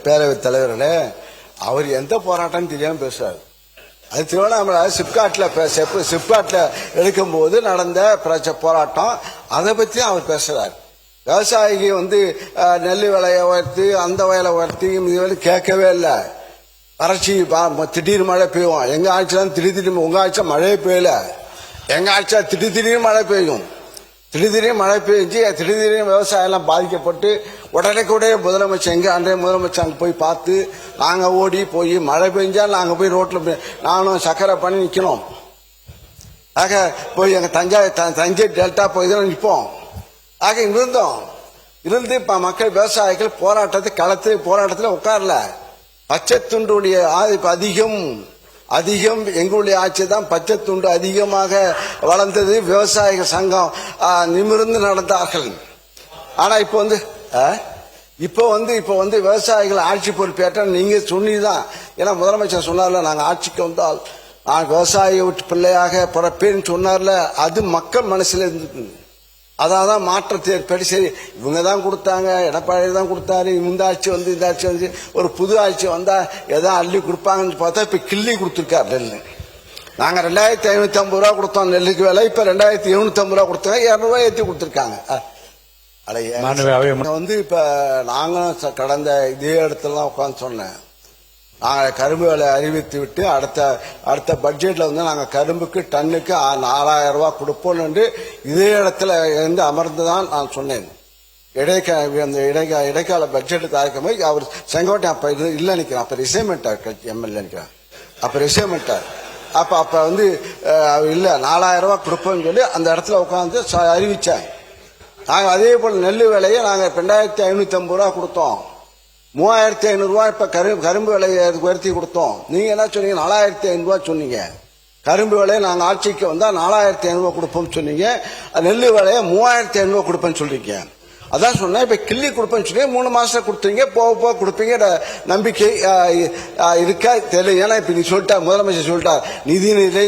பேரவைத் தலைவர்களே, அவர் எந்த போராட்டம் தெரியாம பேசுறாரு. அது திருவண்ணாமலை சிப்காட்ல எடுக்கும்போது நடந்த போராட்டம், அதை பத்தி அவர் பேசுறாரு. விவசாயிக்கு நெல் விலையை உயர்த்தி அந்த வயலை உயர்த்தி இது கேட்கவே இல்லை. வறட்சி திடீர் மழை பெய்யும். எங்க ஆட்சியில திடீர் உங்க ஆட்சியா மழையே பெய்யல. எங்க ஆட்சியா திடீர் மழை பெய்யும். திடீர் மழை பெய்ஞ்சு திடீர் விவசாயம் எல்லாம் பாதிக்கப்பட்டு உடனே முதலமைச்சர் அன்றைய முதலமைச்சர் அங்கே போய் பார்த்து நாங்க ஓடி போய் மழை பெஞ்சா நாங்க போய் ரோட்ல நானும் சக்கரை பண்ணி நிக்கணும். ஆக போய் எங்க தஞ்சை டெல்டா போய் தான் நிற்போம். ஆக இருந்து இப்ப மக்கள் விவசாயிகள் போராட்டத்தில் உட்காரல. பச்சை துண்டுடைய அதிகம் எங்களுடைய ஆட்சி தான் பச்சை துண்டு அதிகமாக வளர்ந்தது. விவசாயிகள் சங்கம் நிமிர்ந்து நடந்தார்கள். ஆனா இப்போ விவசாயிகள் ஆட்சி பொறுப்பேற்ற நீங்க சொன்னீதான். ஏன்னா முதலமைச்சர் சொன்னார்ல, நாங்க ஆட்சிக்கு வந்தால் நான் விவசாய விட்டு பிள்ளையாக பிறப்பேன்னு சொன்னார்ல, அது மக்கள் மனசுல இருந்து அதான் மாற்றத்தை ஏற்பட்டு சரி இவங்க தான் கொடுத்தாங்க, எடப்பாடி தான் கொடுத்தாரு, இந்த ஆட்சி இந்த ஆட்சி ஒரு புது ஆட்சி வந்தா எதா அள்ளி கொடுப்பாங்கன்னு பார்த்தா இப்ப கிள்ளி கொடுத்துருக்காரு நெல். நாங்க 2550 ரூபா கொடுத்தோம் நெல்லுக்கு விலை, இப்ப 2750 ரூபா கொடுத்தாங்க, 200 ரூபாய் ஏற்றி கொடுத்துருக்காங்க. இப்ப நாங்களும் கடந்த இதே இடத்துல உட்காந்து சொன்னேன், நாங்க கரும்பு விலை அறிவித்து விட்டு அடுத்த பட்ஜெட்ல நாங்க கரும்புக்கு டன்னுக்கு 4000 ரூபாய் கொடுப்போம் என்று இதே இடத்துல அமர்ந்துதான் நான் சொன்னேன். இடைக்கால பட்ஜெட் தயாரிக்கும் போது அவர் செங்கோட்டை அப்ப இல்ல நிக்கிறேன், அப்ப ரிசைன்மெண்ட் எம்எல்ஏ நிக்கிறேன், அப்ப ரிசைன்மெண்ட் அப்ப இல்ல 4000 ரூபாய் கொடுப்போம்னு சொல்லி அந்த இடத்துல உட்காந்து அறிவிச்சேன். நாங்க அதே போல நெல் விலையை நாங்க 2550 ரூபாய் கொடுத்தோம். 3500 ரூபாய் இப்ப கரும்பு விலையை உயர்த்தி கொடுத்தோம். நீங்க என்ன சொன்னீங்க? 4500 ரூபாய் சொன்னீங்க. கரும்பு விலையை நாங்க ஆட்சிக்கு வந்தா 4500 ரூபாய் கொடுப்போம் சொன்னீங்க. நெல் விலையை 3500 ரூபாய் கொடுப்பேன்னு சொல்றீங்க. அதான் சொன்னேன், இப்ப கிள்ளி கொடுப்பேன்னு சொல்லி 3 மாசத்துல கொடுத்தீங்க. போக கொடுப்பீங்க நம்பிக்கை இருக்கா தெரியல. ஏன்னா இப்ப நீ சொல்லிட்டா, முதலமைச்சர் சொல்லிட்டா நிதிநிலை